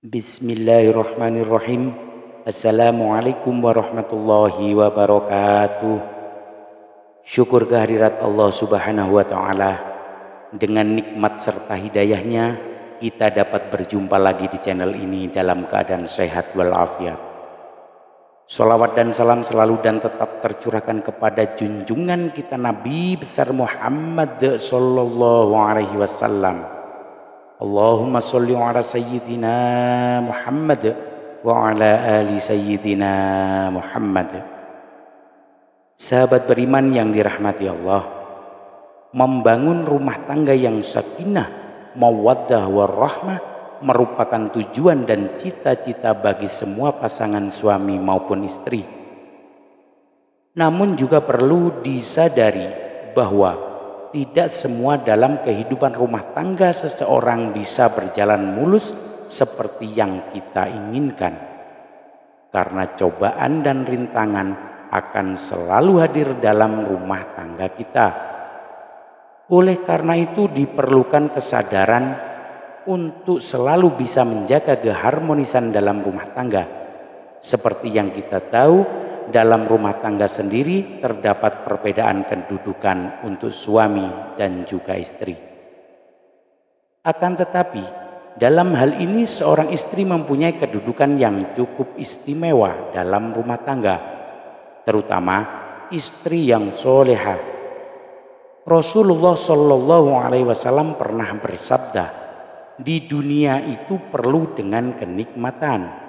Bismillahirrahmanirrahim. Assalamualaikum warahmatullahi wabarakatuh. Syukur kehadirat Allah subhanahu wa ta'ala. Dengan nikmat serta hidayahnya, kita dapat berjumpa lagi di channel ini dalam keadaan sehat walafiat. Salawat dan salam selalu dan tetap tercurahkan kepada junjungan kita Nabi besar Muhammad sallallahu alaihi wasallam. Allahumma sholli ala sayyidina Muhammad wa ala ali sayyidina Muhammad. Sahabat beriman yang dirahmati Allah, membangun rumah tangga yang sakinah, mawaddah warahmah merupakan tujuan dan cita-cita bagi semua pasangan suami maupun istri. Namun juga perlu disadari bahwa tidak semua dalam kehidupan rumah tangga seseorang bisa berjalan mulus seperti yang kita inginkan. Karena cobaan dan rintangan akan selalu hadir dalam rumah tangga kita. Oleh karena itu diperlukan kesadaran untuk selalu bisa menjaga keharmonisan dalam rumah tangga. Seperti yang kita tahu, dalam rumah tangga sendiri terdapat perbedaan kedudukan untuk suami dan juga istri. Akan tetapi, dalam hal ini seorang istri mempunyai kedudukan yang cukup istimewa dalam rumah tangga, terutama istri yang solehah. Rasulullah Shallallahu Alaihi Wasallam pernah bersabda, di dunia itu perlu dengan kenikmatan.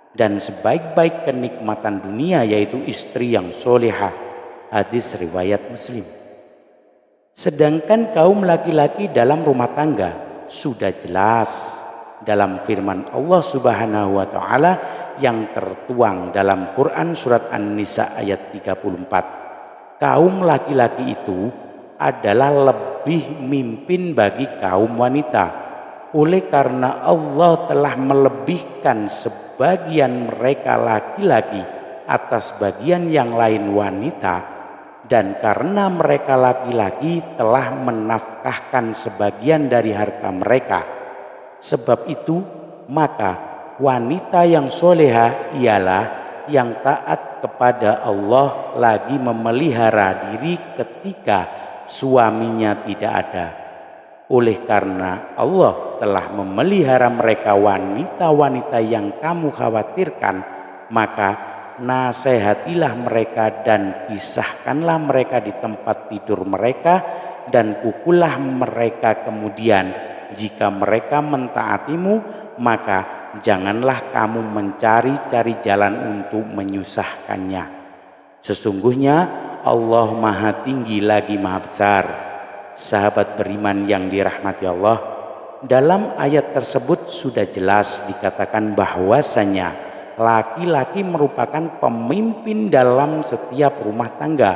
Dan sebaik-baik kenikmatan dunia yaitu istri yang solehah. Hadis riwayat Muslim. Sedangkan kaum laki-laki dalam rumah tangga sudah jelas dalam firman Allah subhanahu wa ta'ala yang tertuang dalam Quran surat An-Nisa ayat 34. Kaum laki-laki itu adalah lebih mimpin bagi kaum wanita. Oleh karena Allah telah melebihkan sebagian mereka laki-laki atas bagian yang lain wanita, dan karena mereka laki-laki telah menafkahkan sebagian dari harta mereka. Sebab itu maka wanita yang soleha ialah yang taat kepada Allah lagi memelihara diri ketika suaminya tidak ada. Oleh karena Allah telah memelihara mereka wanita-wanita yang kamu khawatirkan, maka nasihatilah mereka dan pisahkanlah mereka di tempat tidur mereka dan pukullah mereka kemudian. Jika mereka mentaatimu, maka janganlah kamu mencari-cari jalan untuk menyusahkannya. Sesungguhnya Allah Maha Tinggi lagi Maha Besar. Sahabat beriman yang dirahmati Allah, dalam ayat tersebut sudah jelas dikatakan bahwasanya laki-laki merupakan pemimpin dalam setiap rumah tangga.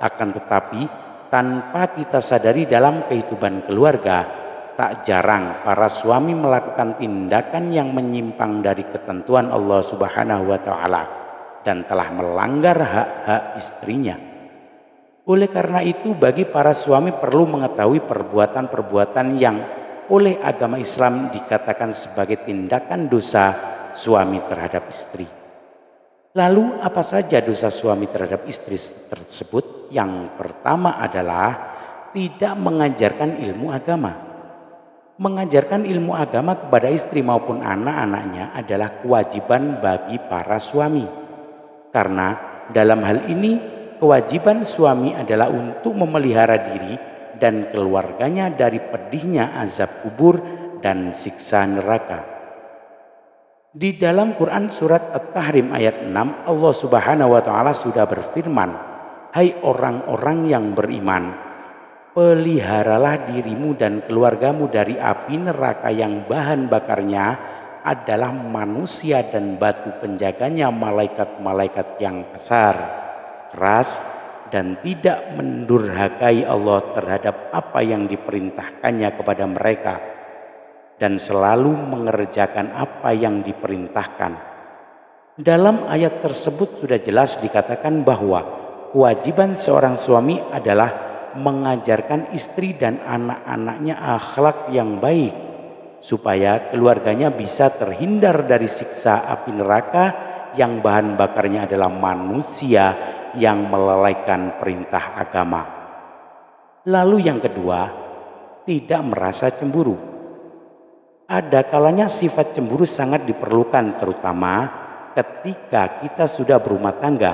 Akan tetapi tanpa kita sadari dalam kehidupan keluarga, tak jarang para suami melakukan tindakan yang menyimpang dari ketentuan Allah Subhanahu wa ta'ala dan telah melanggar hak-hak istrinya. Oleh karena itu bagi para suami perlu mengetahui perbuatan-perbuatan yang oleh agama Islam dikatakan sebagai tindakan dosa suami terhadap istri. Lalu apa saja dosa suami terhadap istri tersebut? Yang pertama adalah tidak mengajarkan ilmu agama. Mengajarkan ilmu agama kepada istri maupun anak-anaknya adalah kewajiban bagi para suami. Karena dalam hal ini kewajiban suami adalah untuk memelihara diri dan keluarganya dari pedihnya azab kubur dan siksa neraka. Di dalam Quran surat At-Tahrim ayat 6, Allah Subhanahu wa ta'ala sudah berfirman, hai orang-orang yang beriman, peliharalah dirimu dan keluargamu dari api neraka yang bahan bakarnya adalah manusia dan batu penjaganya malaikat-malaikat yang kasar, keras, dan tidak mendurhakai Allah terhadap apa yang diperintahkannya kepada mereka, dan selalu mengerjakan apa yang diperintahkan. Dalam ayat tersebut sudah jelas dikatakan bahwa kewajiban seorang suami adalah mengajarkan istri dan anak-anaknya akhlak yang baik, supaya keluarganya bisa terhindar dari siksa api neraka yang bahan bakarnya adalah manusia yang melalaikan perintah agama. Lalu yang kedua, tidak merasa cemburu. Ada kalanya sifat cemburu sangat diperlukan, terutama ketika kita sudah berumah tangga.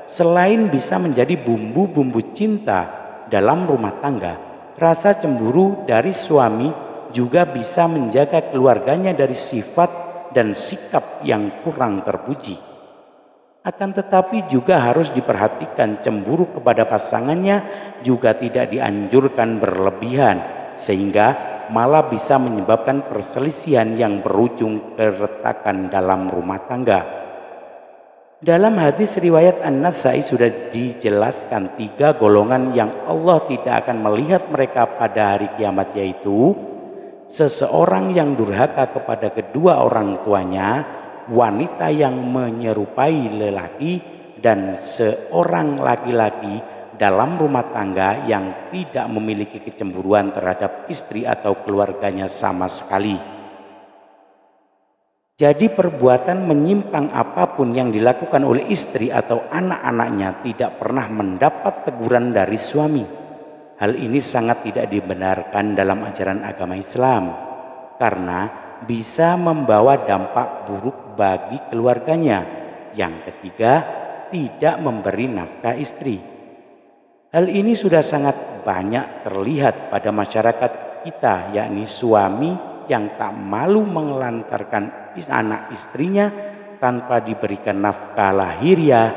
Selain bisa menjadi bumbu-bumbu cinta dalam rumah tangga, rasa cemburu dari suami juga bisa menjaga keluarganya dari sifat dan sikap yang kurang terpuji. Akan tetapi juga harus diperhatikan cemburu kepada pasangannya juga tidak dianjurkan berlebihan, sehingga malah bisa menyebabkan perselisihan yang berujung keretakan dalam rumah tangga. Dalam hadis riwayat An-Nasai sudah dijelaskan 3 golongan yang Allah tidak akan melihat mereka pada hari kiamat, yaitu seseorang yang durhaka kepada kedua orang tuanya, wanita yang menyerupai lelaki, dan seorang laki-laki dalam rumah tangga yang tidak memiliki kecemburuan terhadap istri atau keluarganya sama sekali. Jadi perbuatan menyimpang apapun yang dilakukan oleh istri atau anak-anaknya tidak pernah mendapat teguran dari suami. Hal ini sangat tidak dibenarkan dalam ajaran agama Islam, karena bisa membawa dampak buruk bagi keluarganya. Yang ketiga, tidak memberi nafkah istri. Hal ini sudah sangat banyak terlihat pada masyarakat kita, yakni suami yang tak malu menelantarkan anak istrinya tanpa diberikan nafkah lahiriah,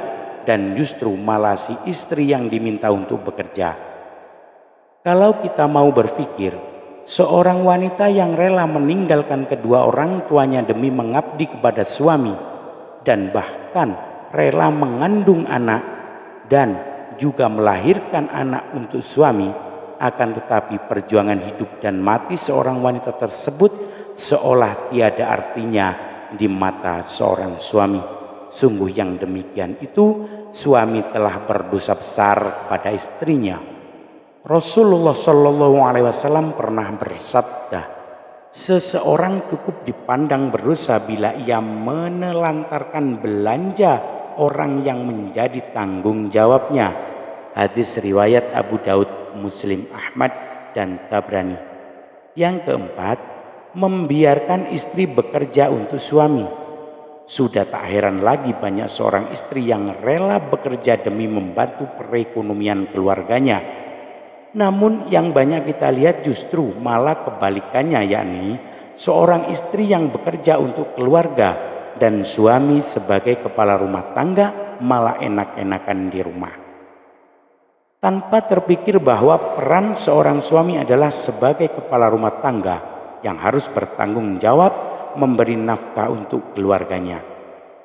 dan justru malah si istri yang diminta untuk bekerja. Kalau kita mau berpikir, seorang wanita yang rela meninggalkan kedua orang tuanya demi mengabdi kepada suami, dan bahkan rela mengandung anak dan juga melahirkan anak untuk suami, akan tetapi perjuangan hidup dan mati seorang wanita tersebut seolah tiada artinya di mata seorang suami. Sungguh yang demikian itu suami telah berdosa besar kepada istrinya. Rasulullah Shallallahu Alaihi Wasallam pernah bersabda, seseorang cukup dipandang berdosa bila ia menelantarkan belanja orang yang menjadi tanggung jawabnya. Hadis riwayat Abu Daud, Muslim, Ahmad, dan Tabrani. Yang keempat, membiarkan istri bekerja untuk suami. Sudah tak heran lagi banyak seorang istri yang rela bekerja demi membantu perekonomian keluarganya. Namun yang banyak kita lihat justru malah kebalikannya, yakni seorang istri yang bekerja untuk keluarga dan suami sebagai kepala rumah tangga malah enak-enakan di rumah. Tanpa terpikir bahwa peran seorang suami adalah sebagai kepala rumah tangga yang harus bertanggung jawab memberi nafkah untuk keluarganya.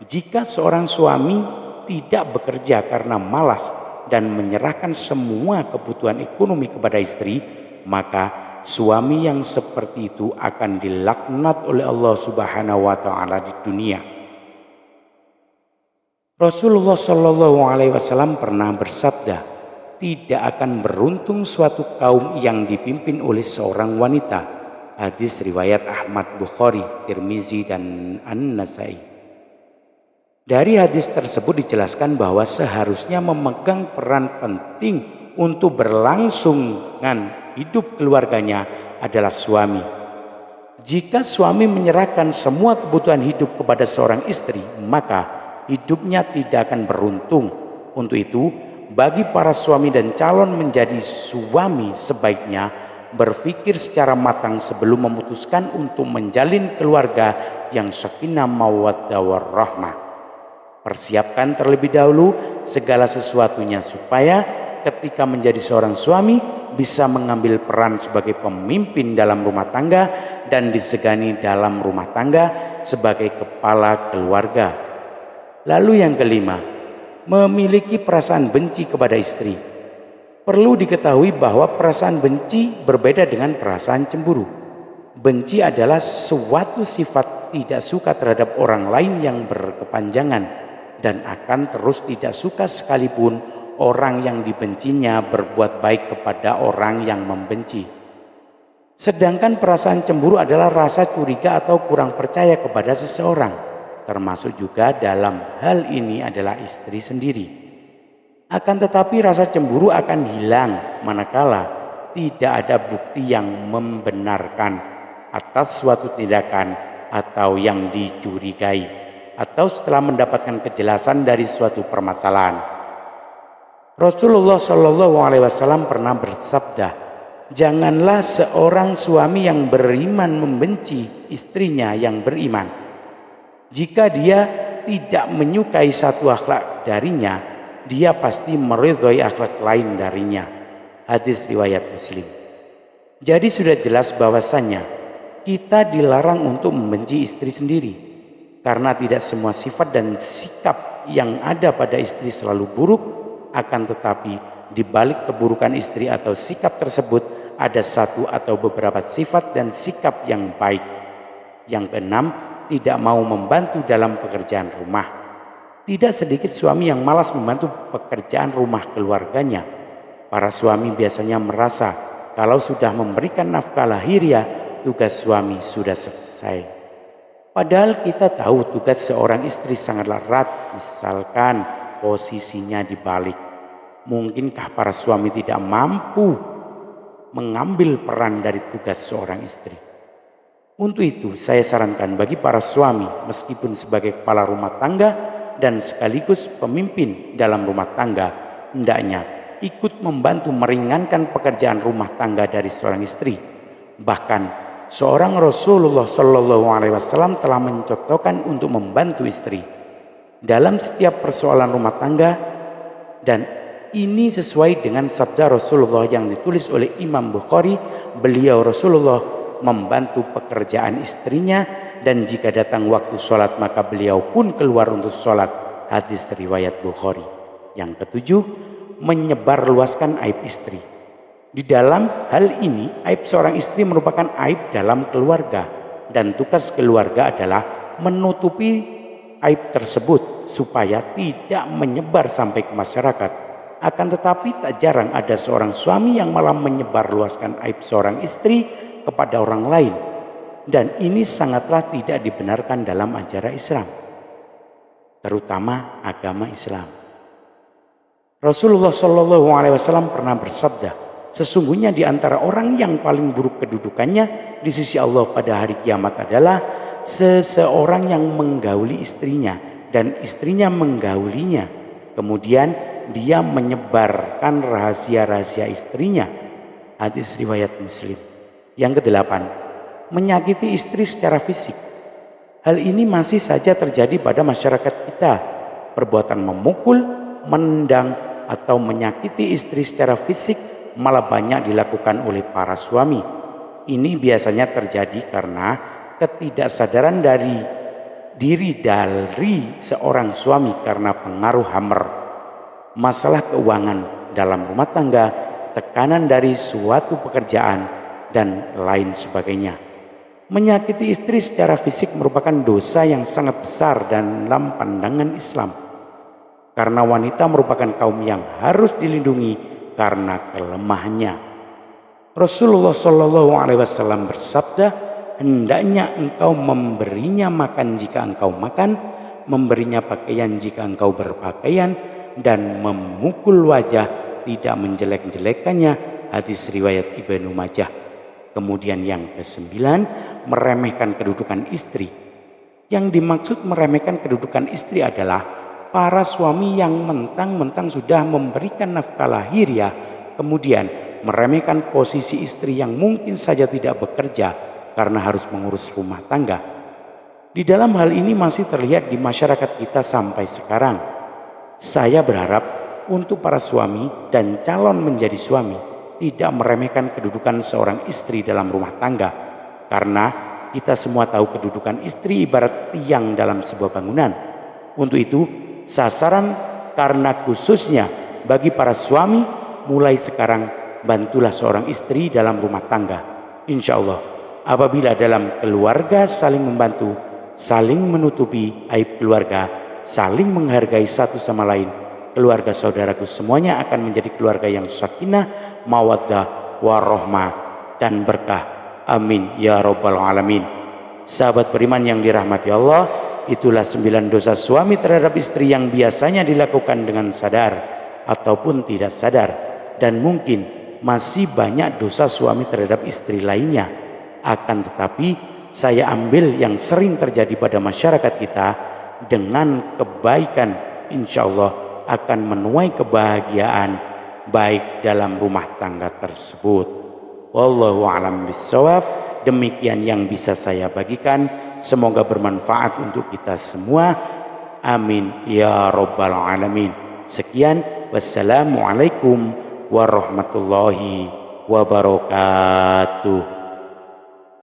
Jika seorang suami tidak bekerja karena malas dan menyerahkan semua kebutuhan ekonomi kepada istri, maka suami yang seperti itu akan dilaknat oleh Allah Subhanahu wa taala di dunia. Rasulullah Shallallahu Alaihi Wasallam pernah bersabda, tidak akan beruntung suatu kaum yang dipimpin oleh seorang wanita. Hadis riwayat Ahmad, Bukhari, Tirmizi, dan An-Nasai. Dari hadis tersebut dijelaskan bahwa seharusnya memegang peran penting untuk berlangsungan hidup keluarganya adalah suami. Jika suami menyerahkan semua kebutuhan hidup kepada seorang istri, maka hidupnya tidak akan beruntung. Untuk itu, bagi para suami dan calon menjadi suami sebaiknya berpikir secara matang sebelum memutuskan untuk menjalin keluarga yang sakinah mawaddah warahmah. Persiapkan terlebih dahulu segala sesuatunya supaya ketika menjadi seorang suami bisa mengambil peran sebagai pemimpin dalam rumah tangga dan disegani dalam rumah tangga sebagai kepala keluarga. Lalu yang kelima, memiliki perasaan benci kepada istri. Perlu diketahui bahwa perasaan benci berbeda dengan perasaan cemburu. Benci adalah suatu sifat tidak suka terhadap orang lain yang berkepanjangan dan akan terus tidak suka sekalipun orang yang dibencinya berbuat baik kepada orang yang membenci. Sedangkan perasaan cemburu adalah rasa curiga atau kurang percaya kepada seseorang. Termasuk juga dalam hal ini adalah istri sendiri. Akan tetapi rasa cemburu akan hilang manakala tidak ada bukti yang membenarkan atas suatu tindakan atau yang dicurigai, atau setelah mendapatkan kejelasan dari suatu permasalahan. Rasulullah Shallallahu Alaihi Wasallam pernah bersabda, janganlah seorang suami yang beriman membenci istrinya yang beriman. Jika dia tidak menyukai satu akhlak darinya, dia pasti meridhoi akhlak lain darinya. Hadis riwayat Muslim. Jadi sudah jelas bahwasannya kita dilarang untuk membenci istri sendiri, karena tidak semua sifat dan sikap yang ada pada istri selalu buruk. Akan tetapi di balik keburukan istri atau sikap tersebut ada satu atau beberapa sifat dan sikap yang baik. Yang keenam, tidak mau membantu dalam pekerjaan rumah. Tidak sedikit suami yang malas membantu pekerjaan rumah keluarganya. Para suami biasanya merasa kalau sudah memberikan nafkah lahiriah, tugas suami sudah selesai. Padahal kita tahu tugas seorang istri sangatlah erat, misalkan posisinya dibalik. Mungkinkah para suami tidak mampu mengambil peran dari tugas seorang istri? Untuk itu saya sarankan bagi para suami, meskipun sebagai kepala rumah tangga dan sekaligus pemimpin dalam rumah tangga, hendaknya ikut membantu meringankan pekerjaan rumah tangga dari seorang istri. Bahkan seorang Rasulullah Shallallahu Alaihi Wasallam telah mencontohkan untuk membantu istri dalam setiap persoalan rumah tangga, dan ini sesuai dengan sabda Rasulullah yang ditulis oleh Imam Bukhari. Beliau Rasulullah membantu pekerjaan istrinya, dan jika datang waktu sholat maka beliau pun keluar untuk sholat. Hadis riwayat Bukhari. Yang ketujuh, menyebarluaskan aib istri. Di dalam hal ini, aib seorang istri merupakan aib dalam keluarga, dan tugas keluarga adalah menutupi aib tersebut supaya tidak menyebar sampai ke masyarakat. Akan tetapi tak jarang ada seorang suami yang malah menyebarluaskan aib seorang istri kepada orang lain, dan ini sangatlah tidak dibenarkan dalam ajaran Islam, terutama agama Islam. Rasulullah Shallallahu Alaihi Wasallam pernah bersabda, sesungguhnya di antara orang yang paling buruk kedudukannya di sisi Allah pada hari kiamat adalah seseorang yang menggauli istrinya dan istrinya menggaulinya, kemudian dia menyebarkan rahasia-rahasia istrinya. Hadis riwayat Muslim. Yang kedelapan, menyakiti istri secara fisik. Hal ini masih saja terjadi pada masyarakat kita. Perbuatan memukul, menendang, atau menyakiti istri secara fisik malah banyak dilakukan oleh para suami. Ini biasanya terjadi karena ketidaksadaran dari diri dari seorang suami karena pengaruh hammer, masalah keuangan dalam rumah tangga, tekanan dari suatu pekerjaan, dan lain sebagainya. Menyakiti istri secara fisik merupakan dosa yang sangat besar dalam pandangan Islam, karena wanita merupakan kaum yang harus dilindungi karena kelemahannya. Rasulullah Shallallahu Alaihi Wasallam bersabda, hendaknya engkau memberinya makan jika engkau makan, memberinya pakaian jika engkau berpakaian, dan memukul wajah tidak menjelek-jelekannya. Hadis riwayat Ibnu Majah. Kemudian yang kesembilan, meremehkan kedudukan istri. Yang dimaksud meremehkan kedudukan istri adalah para suami yang mentang-mentang sudah memberikan nafkah lahiriah, kemudian meremehkan posisi istri yang mungkin saja tidak bekerja karena harus mengurus rumah tangga. Di dalam hal ini masih terlihat di masyarakat kita sampai sekarang. Saya berharap untuk para suami dan calon menjadi suami tidak meremehkan kedudukan seorang istri dalam rumah tangga, karena kita semua tahu kedudukan istri ibarat tiang dalam sebuah bangunan. Untuk itu, sasaran karena khususnya bagi para suami, mulai sekarang bantulah seorang istri dalam rumah tangga. Insya Allah, apabila dalam keluarga saling membantu, saling menutupi aib keluarga, saling menghargai satu sama lain, keluarga saudaraku semuanya akan menjadi keluarga yang sakinah, mawaddah, warahmah, dan berkah. Amin ya rabbal alamin. Sahabat beriman yang dirahmati Allah, itulah 9 dosa suami terhadap istri yang biasanya dilakukan dengan sadar ataupun tidak sadar, dan mungkin masih banyak dosa suami terhadap istri lainnya. Akan tetapi saya ambil yang sering terjadi pada masyarakat kita, dengan kebaikan insya Allah akan menuai kebahagiaan baik dalam rumah tangga tersebut. Wallahu a'lam bishawab. Demikian yang bisa saya bagikan, semoga bermanfaat untuk kita semua. Amin ya rabbal alamin. Sekian, wassalamualaikum warahmatullahi wabarakatuh.